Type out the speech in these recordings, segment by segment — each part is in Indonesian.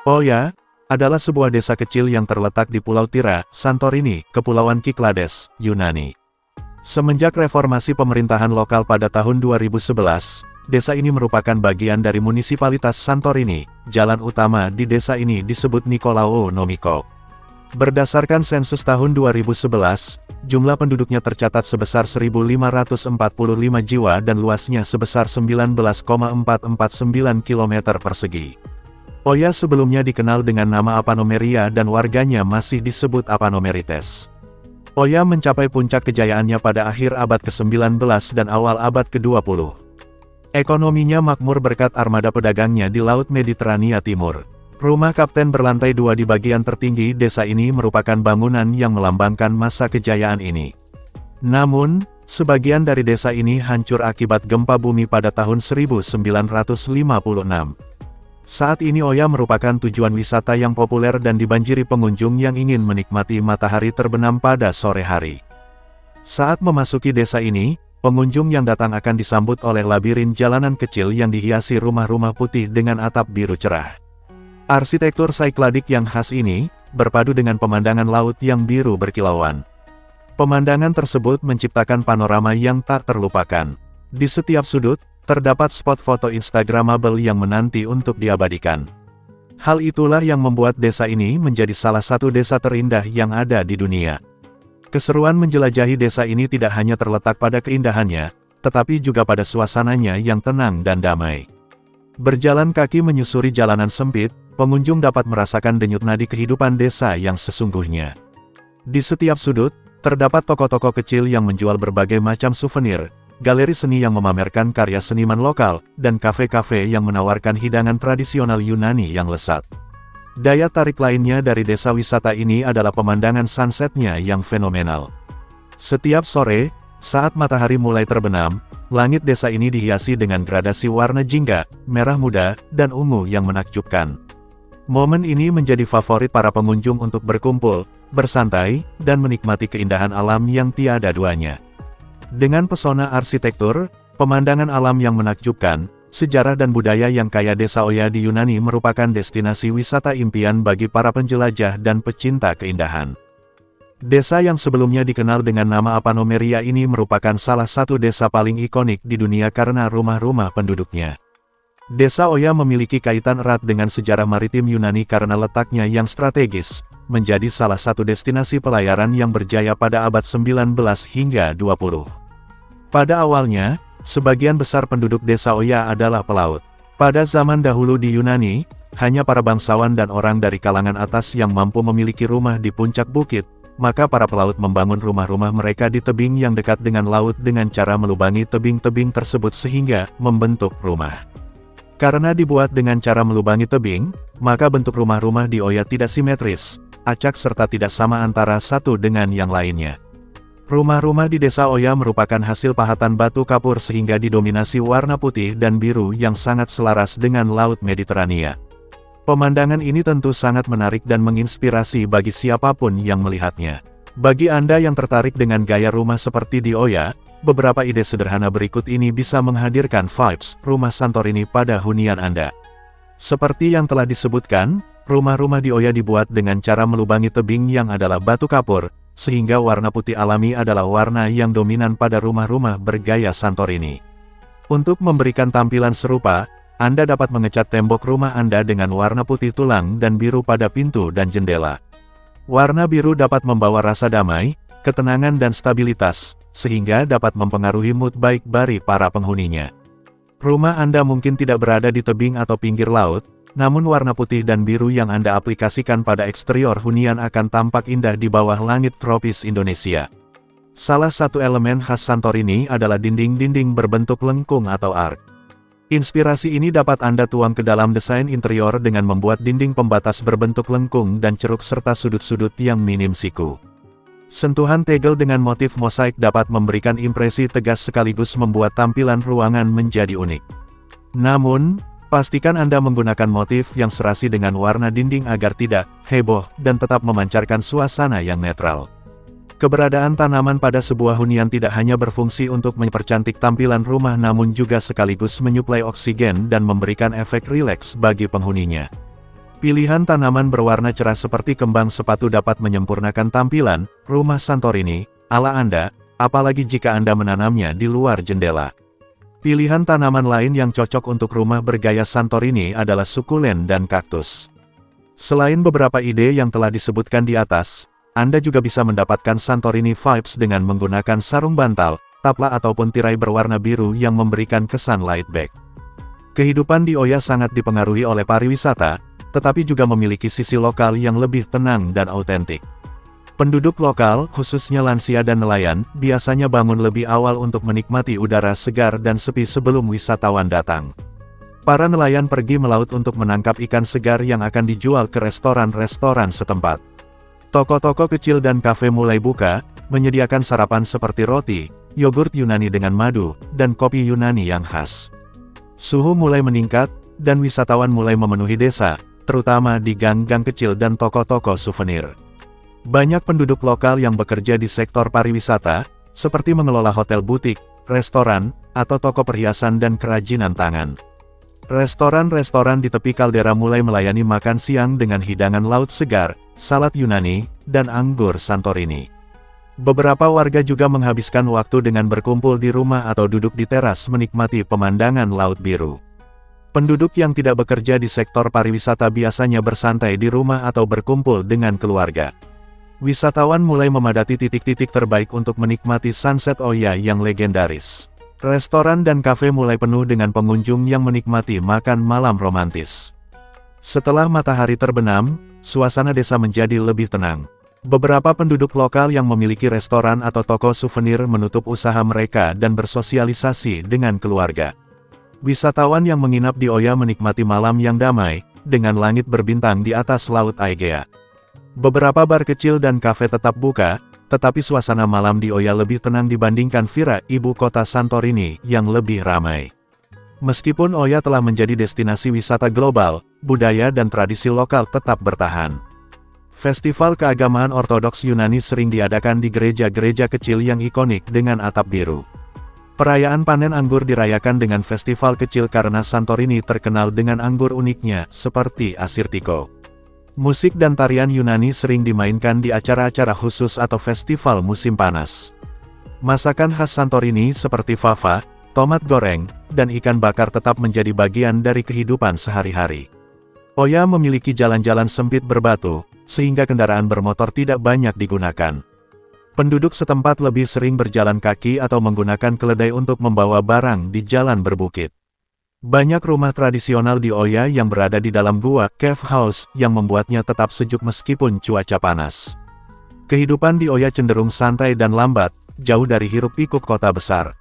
Oya adalah sebuah desa kecil yang terletak di Pulau Tira, Santorini, Kepulauan Kiklades, Yunani. Semenjak reformasi pemerintahan lokal pada tahun 2011, desa ini merupakan bagian dari munisipalitas Santorini. Jalan utama di desa ini disebut Nikolao Nomiko. Berdasarkan sensus tahun 2011, jumlah penduduknya tercatat sebesar 1.545 jiwa dan luasnya sebesar 19,449 km persegi. Oya sebelumnya dikenal dengan nama Apanomeria dan warganya masih disebut Apanomerites. Oya mencapai puncak kejayaannya pada akhir abad ke-19 dan awal abad ke-20. Ekonominya makmur berkat armada pedagangnya di Laut Mediterania Timur. Rumah kapten berlantai 2 di bagian tertinggi desa ini merupakan bangunan yang melambangkan masa kejayaan ini. Namun, sebagian dari desa ini hancur akibat gempa bumi pada tahun 1956. Saat ini Oya merupakan tujuan wisata yang populer dan dibanjiri pengunjung yang ingin menikmati matahari terbenam pada sore hari. Saat memasuki desa ini, pengunjung yang datang akan disambut oleh labirin jalanan kecil yang dihiasi rumah-rumah putih dengan atap biru cerah. Arsitektur Cycladic yang khas ini, berpadu dengan pemandangan laut yang biru berkilauan. Pemandangan tersebut menciptakan panorama yang tak terlupakan. Di setiap sudut, terdapat spot foto Instagramable yang menanti untuk diabadikan. Hal itulah yang membuat desa ini menjadi salah satu desa terindah yang ada di dunia. Keseruan menjelajahi desa ini tidak hanya terletak pada keindahannya, tetapi juga pada suasananya yang tenang dan damai. Berjalan kaki menyusuri jalanan sempit, pengunjung dapat merasakan denyut nadi kehidupan desa yang sesungguhnya. Di setiap sudut, terdapat toko-toko kecil yang menjual berbagai macam souvenir, galeri seni yang memamerkan karya seniman lokal, dan kafe-kafe yang menawarkan hidangan tradisional Yunani yang lezat. Daya tarik lainnya dari desa wisata ini adalah pemandangan sunsetnya yang fenomenal. Setiap sore, saat matahari mulai terbenam, langit desa ini dihiasi dengan gradasi warna jingga, merah muda, dan ungu yang menakjubkan. Momen ini menjadi favorit para pengunjung untuk berkumpul, bersantai, dan menikmati keindahan alam yang tiada duanya. Dengan pesona arsitektur, pemandangan alam yang menakjubkan, sejarah dan budaya yang kaya desa Oya di Yunani merupakan destinasi wisata impian bagi para penjelajah dan pecinta keindahan. Desa yang sebelumnya dikenal dengan nama Apanomeria ini merupakan salah satu desa paling ikonik di dunia karena rumah-rumah penduduknya. Desa Oya memiliki kaitan erat dengan sejarah maritim Yunani karena letaknya yang strategis, menjadi salah satu destinasi pelayaran yang berjaya pada abad 19 hingga 20. Pada awalnya, sebagian besar penduduk desa Oya adalah pelaut. Pada zaman dahulu di Yunani, hanya para bangsawan dan orang dari kalangan atas yang mampu memiliki rumah di puncak bukit, maka para pelaut membangun rumah-rumah mereka di tebing yang dekat dengan laut dengan cara melubangi tebing-tebing tersebut sehingga membentuk rumah. Karena dibuat dengan cara melubangi tebing, maka bentuk rumah-rumah di Oya tidak simetris, acak serta tidak sama antara satu dengan yang lainnya. Rumah-rumah di desa Oya merupakan hasil pahatan batu kapur sehingga didominasi warna putih dan biru yang sangat selaras dengan Laut Mediterania. Pemandangan ini tentu sangat menarik dan menginspirasi bagi siapapun yang melihatnya. Bagi Anda yang tertarik dengan gaya rumah seperti di Oya, beberapa ide sederhana berikut ini bisa menghadirkan vibes rumah Santorini pada hunian Anda. Seperti yang telah disebutkan, rumah-rumah di Oya dibuat dengan cara melubangi tebing yang adalah batu kapur, sehingga warna putih alami adalah warna yang dominan pada rumah-rumah bergaya Santorini. Untuk memberikan tampilan serupa, Anda dapat mengecat tembok rumah Anda dengan warna putih tulang dan biru pada pintu dan jendela. Warna biru dapat membawa rasa damai, ketenangan dan stabilitas, sehingga dapat mempengaruhi mood baik dari para penghuninya. Rumah Anda mungkin tidak berada di tebing atau pinggir laut, namun warna putih dan biru yang Anda aplikasikan pada eksterior hunian akan tampak indah di bawah langit tropis Indonesia. Salah satu elemen khas Santorini adalah dinding-dinding berbentuk lengkung atau arc. Inspirasi ini dapat Anda tuang ke dalam desain interior dengan membuat dinding pembatas berbentuk lengkung dan ceruk serta sudut-sudut yang minim siku. Sentuhan tegel dengan motif mosaik dapat memberikan impresi tegas sekaligus membuat tampilan ruangan menjadi unik. Namun, pastikan Anda menggunakan motif yang serasi dengan warna dinding agar tidak heboh dan tetap memancarkan suasana yang netral. Keberadaan tanaman pada sebuah hunian tidak hanya berfungsi untuk mempercantik tampilan rumah namun juga sekaligus menyuplai oksigen dan memberikan efek rileks bagi penghuninya. Pilihan tanaman berwarna cerah seperti kembang sepatu dapat menyempurnakan tampilan rumah Santorini ala Anda, apalagi jika Anda menanamnya di luar jendela. Pilihan tanaman lain yang cocok untuk rumah bergaya Santorini adalah sukulen dan kaktus. Selain beberapa ide yang telah disebutkan di atas, Anda juga bisa mendapatkan Santorini vibes dengan menggunakan sarung bantal, tapla ataupun tirai berwarna biru yang memberikan kesan laid back. Kehidupan di Oya sangat dipengaruhi oleh pariwisata, tetapi juga memiliki sisi lokal yang lebih tenang dan autentik. Penduduk lokal, khususnya lansia dan nelayan, biasanya bangun lebih awal untuk menikmati udara segar dan sepi sebelum wisatawan datang. Para nelayan pergi melaut untuk menangkap ikan segar yang akan dijual ke restoran-restoran setempat. Toko-toko kecil dan kafe mulai buka, menyediakan sarapan seperti roti, yogurt Yunani dengan madu, dan kopi Yunani yang khas. Suhu mulai meningkat, dan wisatawan mulai memenuhi desa, terutama di gang-gang kecil dan toko-toko souvenir. Banyak penduduk lokal yang bekerja di sektor pariwisata, seperti mengelola hotel butik, restoran, atau toko perhiasan dan kerajinan tangan. Restoran-restoran di tepi kaldera mulai melayani makan siang dengan hidangan laut segar, salad Yunani, dan anggur Santorini. Beberapa warga juga menghabiskan waktu dengan berkumpul di rumah atau duduk di teras menikmati pemandangan laut biru. Penduduk yang tidak bekerja di sektor pariwisata biasanya bersantai di rumah atau berkumpul dengan keluarga. Wisatawan mulai memadati titik-titik terbaik untuk menikmati sunset Oya yang legendaris. Restoran dan kafe mulai penuh dengan pengunjung yang menikmati makan malam romantis. Setelah matahari terbenam, suasana desa menjadi lebih tenang. Beberapa penduduk lokal yang memiliki restoran atau toko souvenir menutup usaha mereka dan bersosialisasi dengan keluarga. Wisatawan yang menginap di Oya menikmati malam yang damai, dengan langit berbintang di atas laut Aegea. Beberapa bar kecil dan kafe tetap buka, tetapi suasana malam di Oya lebih tenang dibandingkan Vira, ibu kota Santorini, yang lebih ramai. Meskipun Oya telah menjadi destinasi wisata global, budaya dan tradisi lokal tetap bertahan. Festival keagamaan Ortodoks Yunani sering diadakan di gereja-gereja kecil yang ikonik dengan atap biru. Perayaan panen anggur dirayakan dengan festival kecil karena Santorini terkenal dengan anggur uniknya, seperti Assyrtiko. Musik dan tarian Yunani sering dimainkan di acara-acara khusus atau festival musim panas. Masakan khas Santorini seperti fava, tomat goreng, dan ikan bakar tetap menjadi bagian dari kehidupan sehari-hari. Oya memiliki jalan-jalan sempit berbatu, sehingga kendaraan bermotor tidak banyak digunakan. Penduduk setempat lebih sering berjalan kaki atau menggunakan keledai untuk membawa barang di jalan berbukit. Banyak rumah tradisional di Oya yang berada di dalam gua, cave house, yang membuatnya tetap sejuk meskipun cuaca panas. Kehidupan di Oya cenderung santai dan lambat, jauh dari hiruk-pikuk kota besar.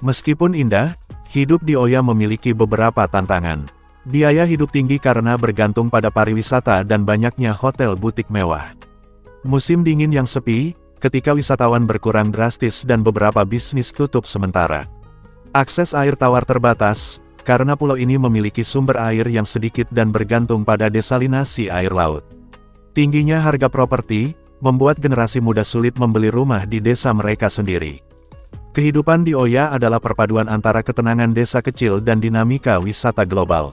Meskipun indah, hidup di Oya memiliki beberapa tantangan. Biaya hidup tinggi karena bergantung pada pariwisata dan banyaknya hotel butik mewah. Musim dingin yang sepi, ketika wisatawan berkurang drastis dan beberapa bisnis tutup sementara. Akses air tawar terbatas, karena pulau ini memiliki sumber air yang sedikit dan bergantung pada desalinasi air laut. Tingginya harga properti, membuat generasi muda sulit membeli rumah di desa mereka sendiri. Kehidupan di Oya adalah perpaduan antara ketenangan desa kecil dan dinamika wisata global.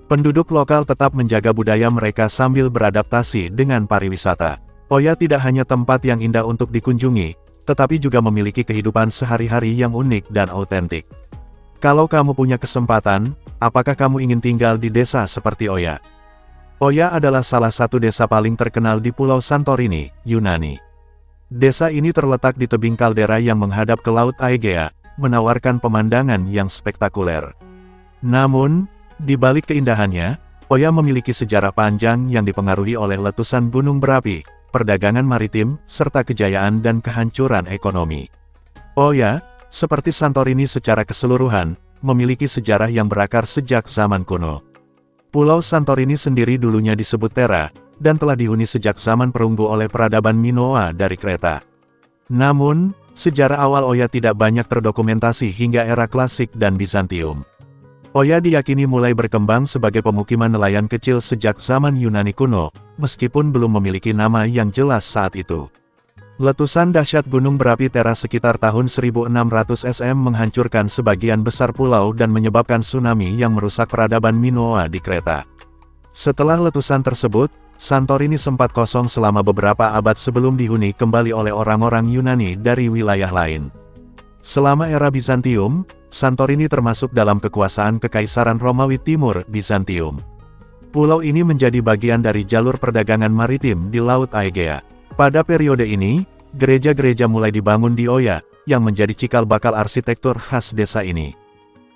Penduduk lokal tetap menjaga budaya mereka sambil beradaptasi dengan pariwisata. Oya tidak hanya tempat yang indah untuk dikunjungi, tetapi juga memiliki kehidupan sehari-hari yang unik dan autentik. Kalau kamu punya kesempatan, apakah kamu ingin tinggal di desa seperti Oya? Oya adalah salah satu desa paling terkenal di Pulau Santorini, Yunani. Desa ini terletak di tebing kaldera yang menghadap ke Laut Aegea, menawarkan pemandangan yang spektakuler. Namun, di balik keindahannya, Oya memiliki sejarah panjang yang dipengaruhi oleh letusan gunung berapi, perdagangan maritim, serta kejayaan dan kehancuran ekonomi. Oya, seperti Santorini secara keseluruhan, memiliki sejarah yang berakar sejak zaman kuno. Pulau Santorini sendiri dulunya disebut Thera, dan telah dihuni sejak zaman perunggu oleh peradaban Minoa dari Kreta. Namun, sejarah awal Oya tidak banyak terdokumentasi hingga era klasik dan Bizantium. Oya diyakini mulai berkembang sebagai pemukiman nelayan kecil sejak zaman Yunani kuno, meskipun belum memiliki nama yang jelas saat itu. Letusan dahsyat gunung berapi Thera sekitar tahun 1600 SM menghancurkan sebagian besar pulau dan menyebabkan tsunami yang merusak peradaban Minoa di Kreta. Setelah letusan tersebut, Santorini sempat kosong selama beberapa abad sebelum dihuni kembali oleh orang-orang Yunani dari wilayah lain. Selama era Bizantium, Santorini termasuk dalam kekuasaan Kekaisaran Romawi Timur, Bizantium. Pulau ini menjadi bagian dari jalur perdagangan maritim di Laut Aegea. Pada periode ini, gereja-gereja mulai dibangun di Oya, yang menjadi cikal bakal arsitektur khas desa ini.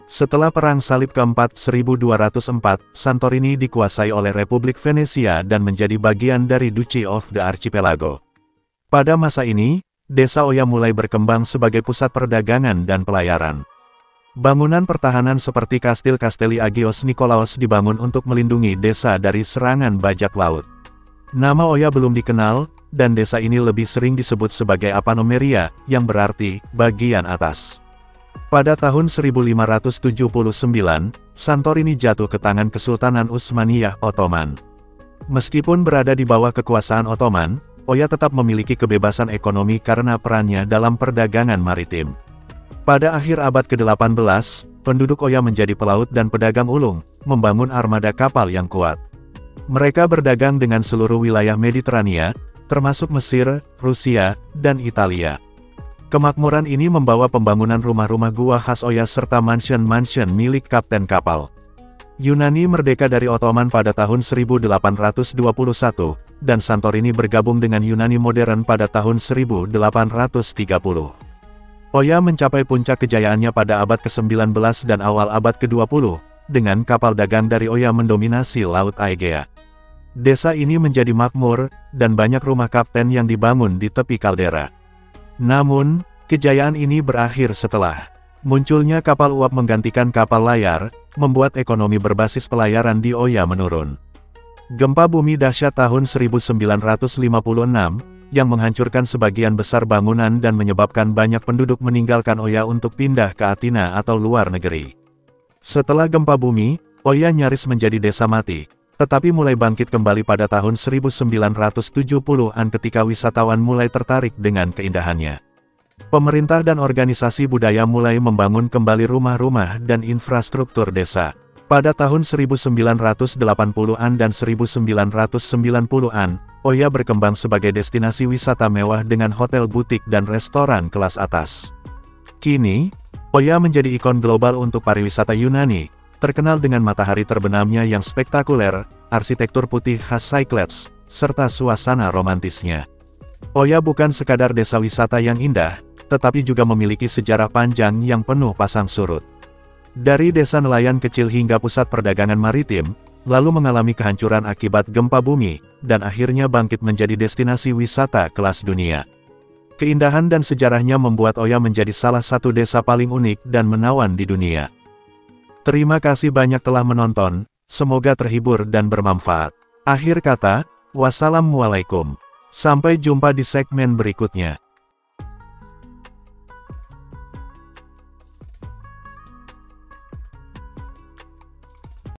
Setelah Perang Salib keempat 1204, Santorini dikuasai oleh Republik Venesia dan menjadi bagian dari Duchy of the Archipelago. Pada masa ini, desa Oya mulai berkembang sebagai pusat perdagangan dan pelayaran. Bangunan pertahanan seperti Kastil Castelli Agios Nikolaos dibangun untuk melindungi desa dari serangan bajak laut. Nama Oya belum dikenal, dan desa ini lebih sering disebut sebagai Apanomeria, yang berarti bagian atas. Pada tahun 1579, Santorini jatuh ke tangan Kesultanan Utsmaniyah Ottoman. Meskipun berada di bawah kekuasaan Ottoman, Oya tetap memiliki kebebasan ekonomi karena perannya dalam perdagangan maritim. Pada akhir abad ke-18, penduduk Oya menjadi pelaut dan pedagang ulung, membangun armada kapal yang kuat. Mereka berdagang dengan seluruh wilayah Mediterania, termasuk Mesir, Rusia, dan Italia. Kemakmuran ini membawa pembangunan rumah-rumah gua khas Oya serta mansion-mansion milik kapten kapal. Yunani merdeka dari Ottoman pada tahun 1821, dan Santorini bergabung dengan Yunani modern pada tahun 1830. Oya mencapai puncak kejayaannya pada abad ke-19 dan awal abad ke-20, dengan kapal dagang dari Oya mendominasi Laut Aegea. Desa ini menjadi makmur, dan banyak rumah kapten yang dibangun di tepi kaldera. Namun, kejayaan ini berakhir setelah munculnya kapal uap menggantikan kapal layar, membuat ekonomi berbasis pelayaran di Oya menurun. Gempa bumi dahsyat tahun 1956, yang menghancurkan sebagian besar bangunan dan menyebabkan banyak penduduk meninggalkan Oya untuk pindah ke Athena atau luar negeri. Setelah gempa bumi, Oya nyaris menjadi desa mati, tetapi mulai bangkit kembali pada tahun 1970-an ketika wisatawan mulai tertarik dengan keindahannya. Pemerintah dan organisasi budaya mulai membangun kembali rumah-rumah dan infrastruktur desa. Pada tahun 1980-an dan 1990-an, Oya berkembang sebagai destinasi wisata mewah dengan hotel butik dan restoran kelas atas. Kini, Oya menjadi ikon global untuk pariwisata Yunani, terkenal dengan matahari terbenamnya yang spektakuler, arsitektur putih khas Cyclades, serta suasana romantisnya. Oya bukan sekadar desa wisata yang indah, tetapi juga memiliki sejarah panjang yang penuh pasang surut. Dari desa nelayan kecil hingga pusat perdagangan maritim, lalu mengalami kehancuran akibat gempa bumi, dan akhirnya bangkit menjadi destinasi wisata kelas dunia. Keindahan dan sejarahnya membuat Oya menjadi salah satu desa paling unik dan menawan di dunia. Terima kasih banyak telah menonton, semoga terhibur dan bermanfaat. Akhir kata, wassalamualaikum. Sampai jumpa di segmen berikutnya.